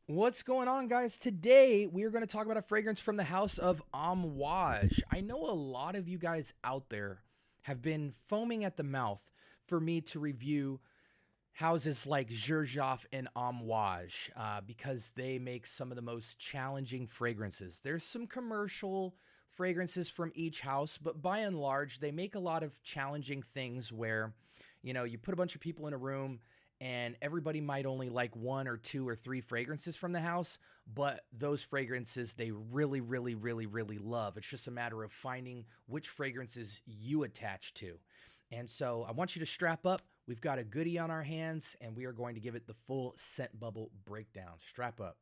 What's going on, guys? Today we are going to talk about a fragrance from the house of Amouage. I know a lot of you guys out there have been foaming at the mouth for me to review houses like Xerjoff and Amouage because they make some of the most challenging fragrances. There's some commercial fragrances from each house, but by and large, they make a lot of challenging things where, you put a bunch of people in a room and everybody might only like one or two or three fragrances from the house, but those fragrances they really, really, really, really love. It's just a matter of finding which fragrances you attach to. And so I want you to strap up. We've got a goodie on our hands, and we are going to give it the full scent bubble breakdown. Strap up.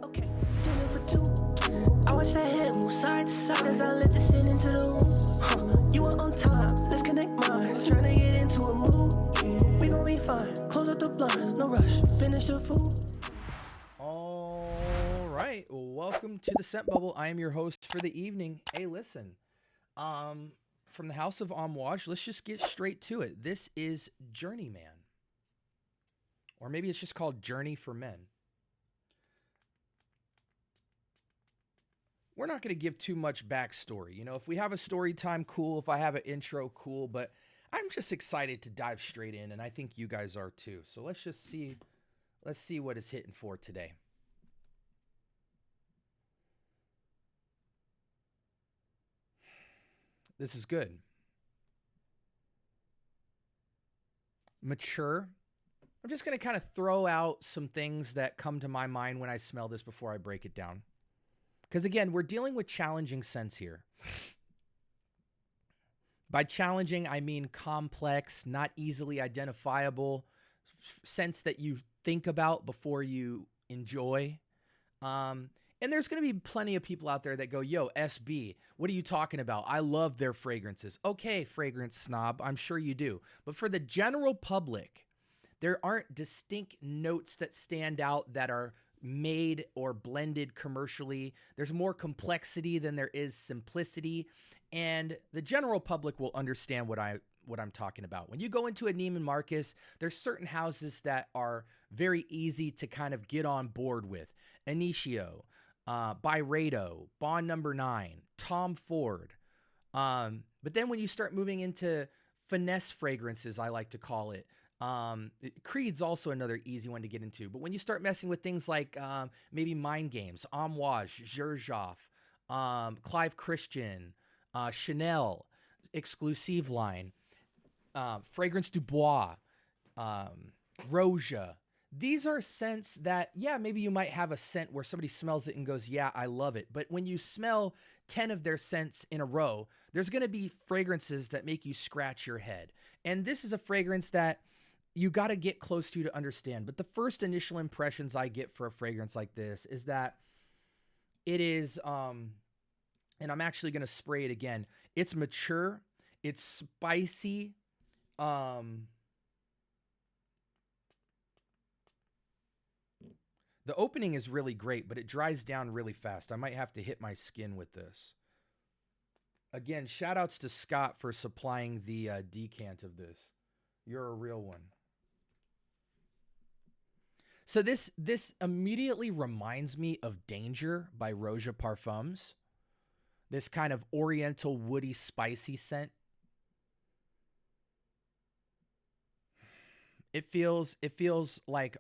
Okay, dinner for two. I watch that head move side to side as I let the sin into the room. You are on time, let's connect minds. Trying to get into a mood. We gon' be fine. Close up the blinds, no rush. Finish the food. All right, welcome to the scent bubble. I am your host for the evening. Hey, listen, from the house of Amouage, let's just get straight to it. This is Journeyman, or maybe it's just called Journey for Men. We're not going to give too much backstory. If we have a story time, cool. If I have an intro, cool. But I'm just excited to dive straight in, and I think you guys are too. So let's just see. Let's see what it's hitting for today. This is good. Mature. I'm just going to kind of throw out some things that come to my mind when I smell this before I break it down. Because again, we're dealing with challenging scents here. By challenging, I mean complex, not easily identifiable, scents that you think about before you enjoy. And there's going to be plenty of people out there that go, yo, SB, what are you talking about? I love their fragrances. Okay, fragrance snob, I'm sure you do. But for the general public, there aren't distinct notes that stand out that are made or blended commercially. There's more complexity than there is simplicity. And the general public will understand what I'm talking about. When you go into a Neiman Marcus, there's certain houses that are very easy to kind of get on board with. Initio, Byredo, Bond Number 9, Tom Ford. But then when you start moving into finesse fragrances, I like to call it, Creed's also another easy one to get into. But when you start messing with things like maybe Mind Games, Amouage, Xerjoff, Clive Christian, Chanel, Exclusive line, Fragrance du Bois, Roja. These are scents that, yeah, maybe you might have a scent where somebody smells it and goes, yeah, I love it. But when you smell 10 of their scents in a row, there's going to be fragrances that make you scratch your head. And this is a fragrance that you got to get close to understand. But the first initial impressions I get for a fragrance like this is that it is, and I'm actually going to spray it again. It's mature. It's spicy. The opening is really great, but it dries down really fast. I might have to hit my skin with this. Again, shout outs to Scott for supplying the decant of this. You're a real one. So this immediately reminds me of Danger by Roja Parfums. This kind of oriental, woody, spicy scent. It feels like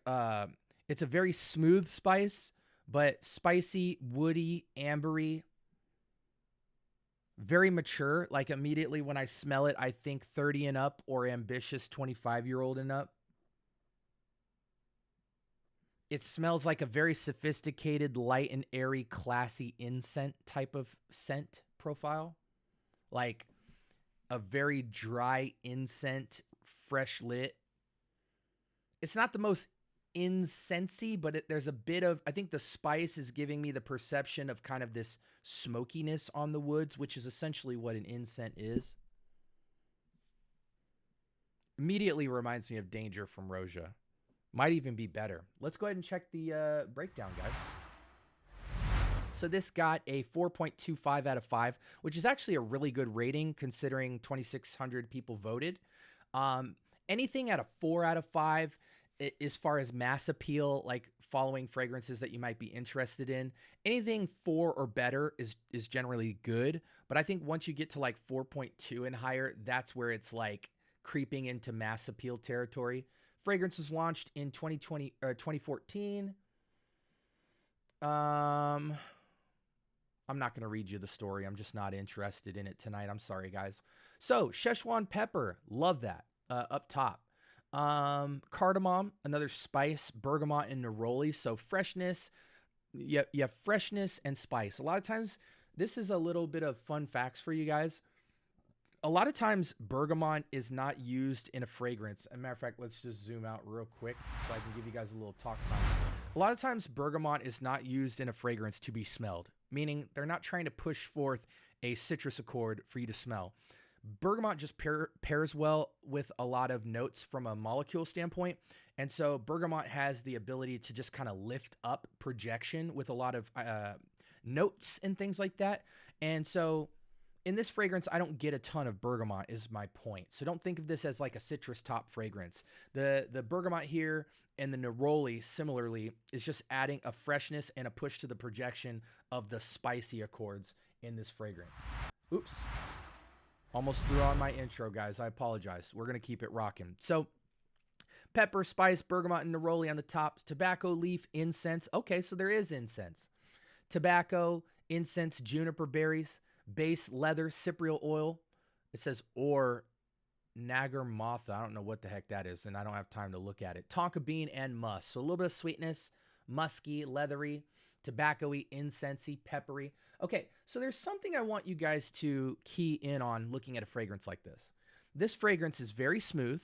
it's a very smooth spice, but spicy, woody, ambery, very mature. Like immediately when I smell it, I think 30 and up or ambitious 25-year-old and up. It smells like a very sophisticated, light and airy, classy incense type of scent profile. Like a very dry incense, fresh lit. It's not the most incensey, but there's a bit of, I think the spice is giving me the perception of kind of this smokiness on the woods, which is essentially what an incense is. Immediately reminds me of Danger from Roja. Might even be better. Let's go ahead and check the breakdown, guys. So this got a 4.25 out of 5, which is actually a really good rating considering 2,600 people voted. Anything at a 4 out of 5 as far as mass appeal, like following fragrances that you might be interested in, anything 4 or better is generally good. But I think once you get to like 4.2 and higher, that's where it's like creeping into mass appeal territory. Fragrance was launched in 2014. I'm not going to read you the story. I'm just not interested in it tonight. I'm sorry, guys. So, Szechuan pepper. Love that. Up top. Cardamom, another spice, bergamot and neroli. So, freshness. You have freshness and spice. A lot of times, this is a little bit of fun facts for you guys. A lot of times, bergamot is not used in a fragrance. As a matter of fact, let's just zoom out real quick so I can give you guys a little talk time. A lot of times, bergamot is not used in a fragrance to be smelled, meaning they're not trying to push forth a citrus accord for you to smell. Bergamot just pairs well with a lot of notes from a molecule standpoint. And so bergamot has the ability to just kind of lift up projection with a lot of notes and things like that. And so in this fragrance, I don't get a ton of bergamot is my point. So don't think of this as like a citrus top fragrance. The bergamot here and the neroli similarly is just adding a freshness and a push to the projection of the spicy accords in this fragrance. Oops. Almost threw on my intro, guys. I apologize. We're going to keep it rocking. So pepper, spice, bergamot, and neroli on the top. Tobacco, leaf, incense. Okay, so there is incense. Tobacco, incense, juniper berries. Base, leather, cypriol oil. It says or nagarmotha. I don't know what the heck that is, and I don't have time to look at it. Tonka bean and musk. So a little bit of sweetness, musky, leathery, tobacco-y, incensey, peppery. Okay, so there's something I want you guys to key in on looking at a fragrance like this. This fragrance is very smooth,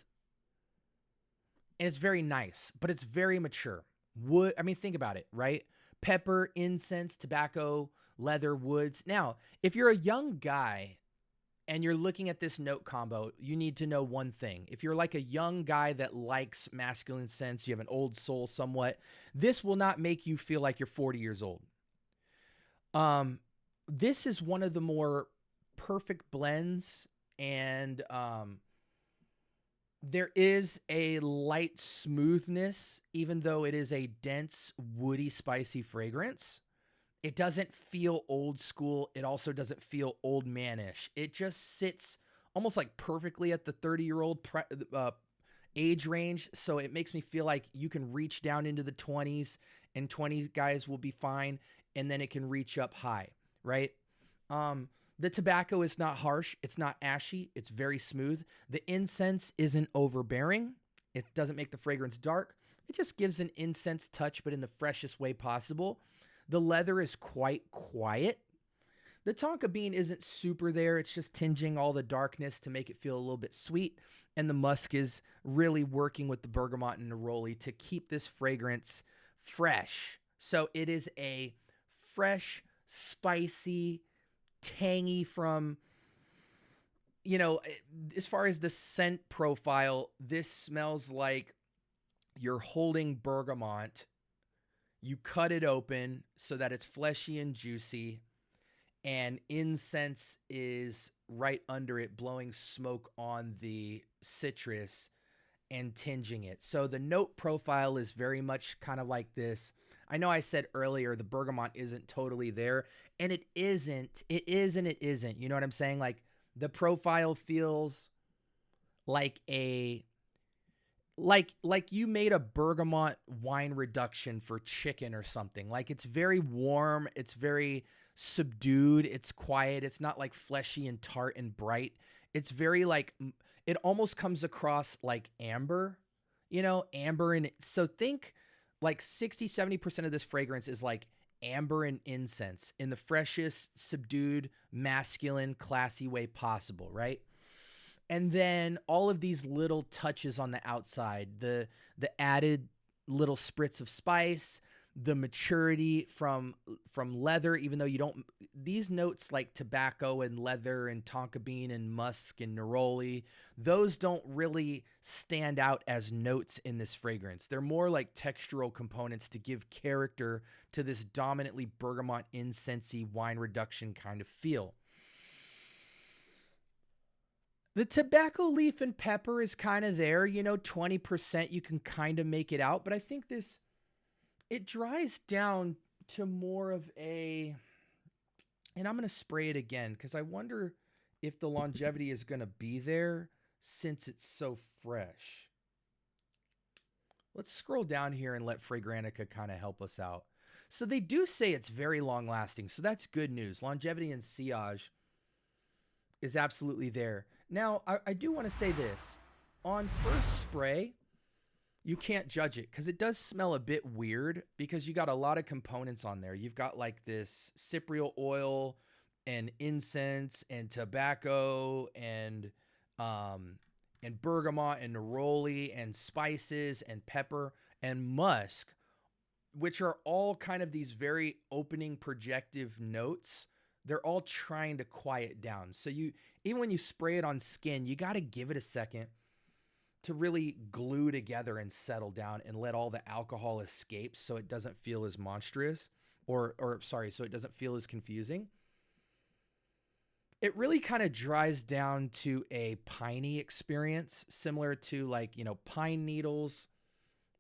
and it's very nice, but it's very mature. Wood, I mean, think about it, right? Pepper, incense, tobacco, leather, woods. Now, if you're a young guy and you're looking at this note combo, you need to know one thing. If you're like a young guy that likes masculine scents, you have an old soul somewhat, this will not make you feel like you're 40 years old. This is one of the more perfect blends, and there is a light smoothness, even though it is a dense, woody, spicy fragrance. It doesn't feel old school. It also doesn't feel old manish. It just sits almost like perfectly at the 30-year-old age range. So it makes me feel like you can reach down into the 20s, and 20 guys will be fine. And then it can reach up high, right? The tobacco is not harsh. It's not ashy. It's very smooth. The incense isn't overbearing. It doesn't make the fragrance dark. It just gives an incense touch, but in the freshest way possible. The leather is quite quiet. The tonka bean isn't super there. It's just tinging all the darkness to make it feel a little bit sweet. And the musk is really working with the bergamot and neroli to keep this fragrance fresh. So it is a fresh, spicy, tangy from, you know, as far as the scent profile, this smells like you're holding bergamot. You cut it open so that it's fleshy and juicy, and incense is right under it, blowing smoke on the citrus and tinging it. So the note profile is very much kind of like this. I know I said earlier the bergamot isn't totally there, and it isn't. It is and it isn't. You know what I'm saying? Like the profile feels like a like you made a bergamot wine reduction for chicken or something. Like it's very warm, it's very subdued, it's quiet, it's not like fleshy and tart and bright. It's very like, it almost comes across like amber, you know, amber. And so think like 60-70% of this fragrance is like amber and incense in the freshest, subdued, masculine, classy way possible, right? And then all of these little touches on the outside, the added little spritz of spice, the maturity from leather, even though you don't, these notes like tobacco and leather and tonka bean and musk and neroli, those don't really stand out as notes in this fragrance. They're more like textural components to give character to this dominantly bergamot incensey wine reduction kind of feel. The tobacco leaf and pepper is kind of there, 20% you can kind of make it out, but I think it dries down to more of a, and I'm going to spray it again because I wonder if the longevity is going to be there since it's so fresh. Let's scroll down here and let Fragrantica kind of help us out. So they do say it's very long lasting. So that's good news. Longevity and sillage is absolutely there. Now, I do want to say this. On first spray, you can't judge it because it does smell a bit weird because you got a lot of components on there. You've got like this cypriol oil and incense and tobacco and bergamot and neroli and spices and pepper and musk, which are all kind of these very opening projective notes. They're all trying to quiet down. So even when you spray it on skin, you got to give it a second to really glue together and settle down and let all the alcohol escape so it doesn't feel as monstrous so it doesn't feel as confusing. It really kind of dries down to a piney experience, similar to like, pine needles,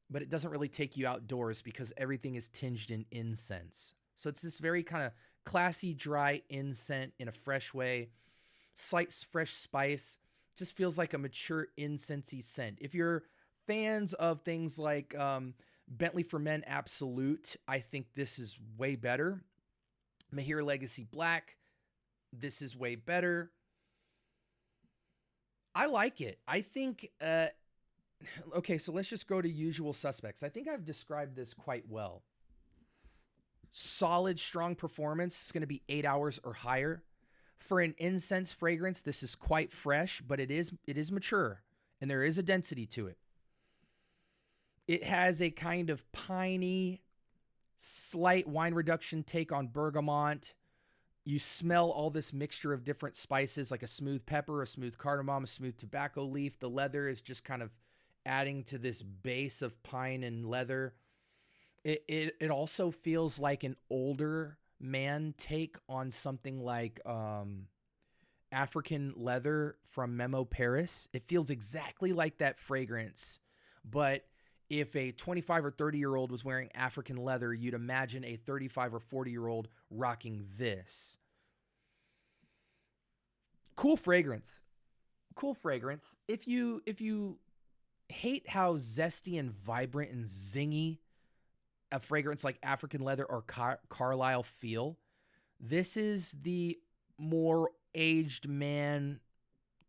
but it doesn't really take you outdoors because everything is tinged in incense. So it's this very kind of classy, dry incense in a fresh way, slight fresh spice. Just feels like a mature incensey scent. If you're fans of things like Bentley for Men Absolute, I think this is way better. Mahir Legacy Black, this is way better. I like it. I think, okay, so let's just go to usual suspects. I think I've described this quite well. Solid, strong performance. It's going to be 8 hours or higher. For an incense fragrance, this is quite fresh, but it is mature, and there is a density to it. It has a kind of piney, slight wine reduction take on bergamot. You smell all this mixture of different spices, like a smooth pepper, a smooth cardamom, a smooth tobacco leaf. The leather is just kind of adding to this base of pine and leather. It also feels like an older man take on something like African leather from Memo Paris. It feels exactly like that fragrance, but if a 25 or 30-year-old was wearing African leather, you'd imagine a 35 or 40-year-old rocking this. Cool fragrance. Cool fragrance. If you hate how zesty and vibrant and zingy a fragrance like African leather or Carlisle feel, this is the more aged man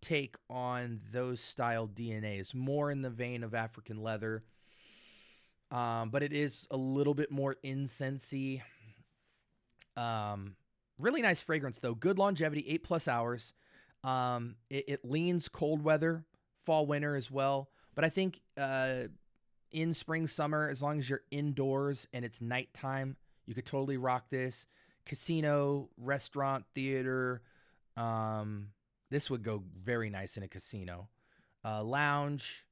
take on those style DNAs, more in the vein of African leather. But it is a little bit more incensey. Really nice fragrance though. Good longevity, 8+ hours. It leans cold weather, fall, winter as well. But I think in spring, summer, as long as you're indoors and it's nighttime, you could totally rock this. Casino, restaurant, theater. This would go very nice in a casino. Lounge.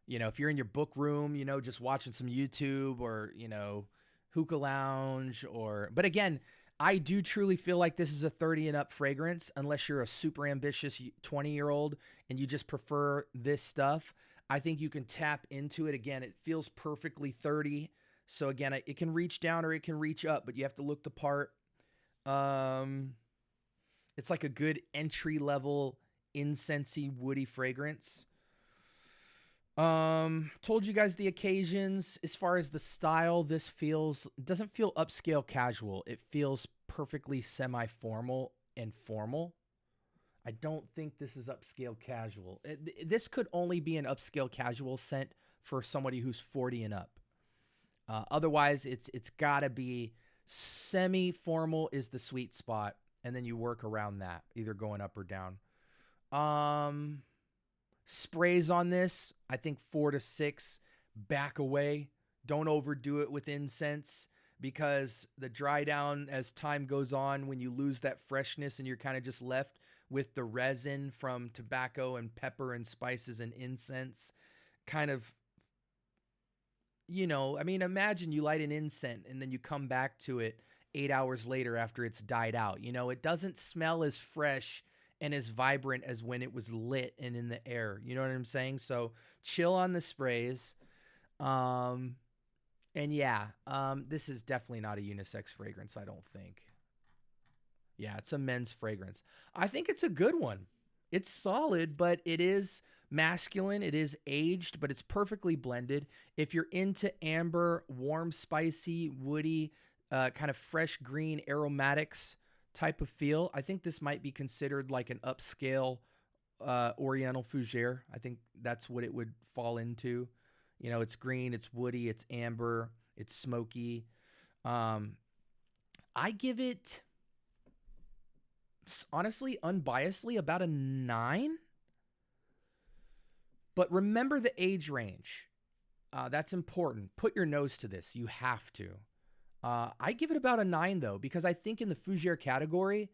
If you're in your book room, just watching some YouTube or, hookah lounge but again, I do truly feel like this is a 30 and up fragrance, unless you're a super ambitious 20-year-old and you just prefer this stuff. I think you can tap into it. Again, it feels perfectly 30. So again, it can reach down or it can reach up, but you have to look the part. It's like a good entry level incensey woody fragrance. Told you guys the occasions. As far as the style, this doesn't feel upscale casual. It feels perfectly semi-formal and formal. I don't think this is upscale casual. This could only be an upscale casual scent for somebody who's 40 and up. Otherwise, it's got to be semi-formal is the sweet spot, and then you work around that, either going up or down. Sprays on this, I think 4 to 6. Back away. Don't overdo it with incense, because the dry down as time goes on, when you lose that freshness and you're kind of just left with the resin from tobacco and pepper and spices and incense, kind of, imagine you light an incense and then you come back to it 8 hours later after it's died out. It doesn't smell as fresh and as vibrant as when it was lit and in the air. You know what I'm saying? So chill on the sprays. And yeah, this is definitely not a unisex fragrance, I don't think. Yeah, it's a men's fragrance. I think it's a good one. It's solid, but it is masculine. It is aged, but it's perfectly blended. If you're into amber, warm, spicy, woody, kind of fresh green aromatics type of feel, I think this might be considered like an upscale Oriental Fougere. I think that's what it would fall into. You know, it's green, it's woody, it's amber, it's smoky. I give it, honestly, unbiasedly, about a 9. But remember the age range. That's important. Put your nose to this. You have to. I give it about a 9, though, because I think in the Fougere category,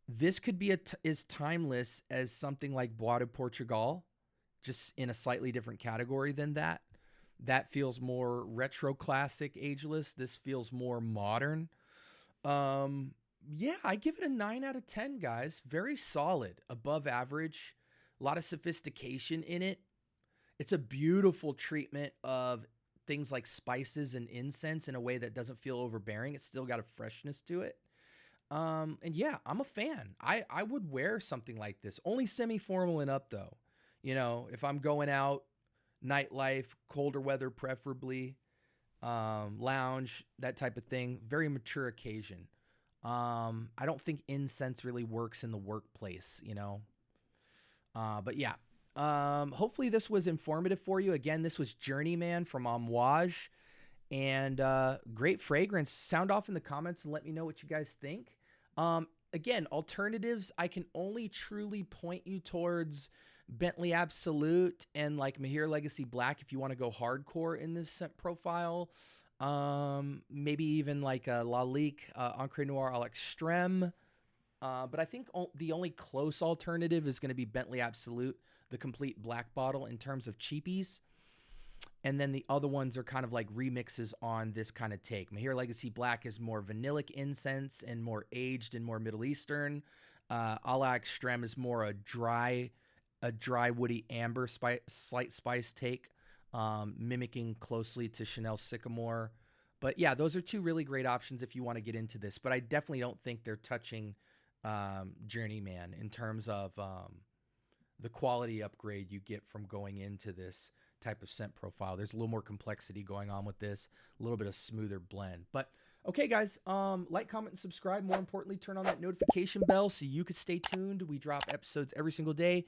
this could be as timeless as something like Bois de Portugal, just in a slightly different category than that. That feels more retro classic ageless. This feels more modern. Yeah, I give it a 9 out of 10, guys. Very solid, above average, a lot of sophistication in it. It's a beautiful treatment of things like spices and incense in a way that doesn't feel overbearing. It's still got a freshness to it. And yeah, I'm a fan. I would wear something like this. Only semi-formal and up, though. You know, if I'm going out, nightlife, colder weather preferably, lounge, that type of thing. Very mature occasion. I don't think incense really works in the workplace, you know. But yeah, hopefully this was informative for you. Again, this was Journeyman from Amouage, and great fragrance. Sound off in the comments and let me know what you guys think. Again, alternatives, I can only truly point you towards Bentley Absolute and like Mahir Legacy Black if you want to go hardcore in this scent profile. Maybe even like a Lalique Encre Noir à l'Extrême. But I think the only close alternative is going to be Bentley Absolute, the complete black bottle in terms of cheapies. And then the other ones are kind of like remixes on this kind of take. Mahir Legacy Black is more vanillic incense and more aged and more Middle Eastern. À la Extrême is more a dry woody amber slight spice take, mimicking closely to Chanel Sycamore. But yeah, those are two really great options if you want to get into this. But I definitely don't think they're touching Journeyman in terms of the quality upgrade you get from going into this type of scent profile. There's a little more complexity going on with this, a little bit of smoother blend. But okay, guys, like, comment, and subscribe. More importantly, turn on that notification bell so you could stay tuned. We drop episodes every single day.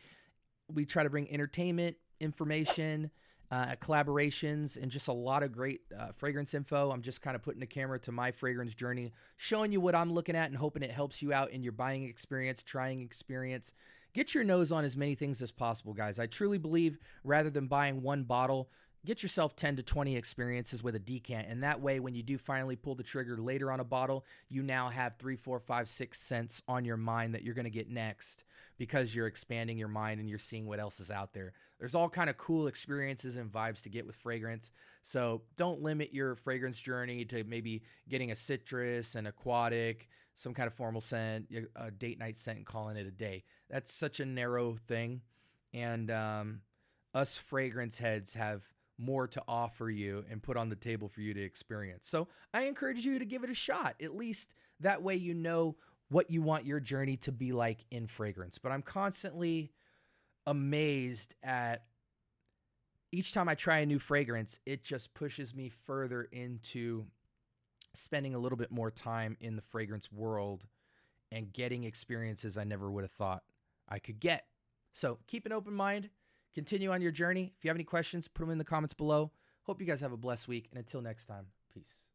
We try to bring entertainment, information, collaborations, and just a lot of great fragrance info. I'm just kind of putting the camera to my fragrance journey, showing you what I'm looking at and hoping it helps you out in your buying experience, trying experience. Get your nose on as many things as possible, guys. I truly believe rather than buying one bottle, get yourself 10 to 20 experiences with a decant. And that way, when you do finally pull the trigger later on a bottle, you now have 3, 4, 5, 6 scents on your mind that you're going to get next because you're expanding your mind and you're seeing what else is out there. There's all kind of cool experiences and vibes to get with fragrance. So don't limit your fragrance journey to maybe getting a citrus, an aquatic, some kind of formal scent, a date night scent, and calling it a day. That's such a narrow thing. And us fragrance heads have more to offer you and put on the table for you to experience. So I encourage you to give it a shot. At least that way you know what you want your journey to be like in fragrance. But I'm constantly amazed at each time I try a new fragrance, it just pushes me further into spending a little bit more time in the fragrance world and getting experiences I never would have thought I could get. So keep an open mind. Continue on your journey. If you have any questions, put them in the comments below. Hope you guys have a blessed week. And until next time, peace.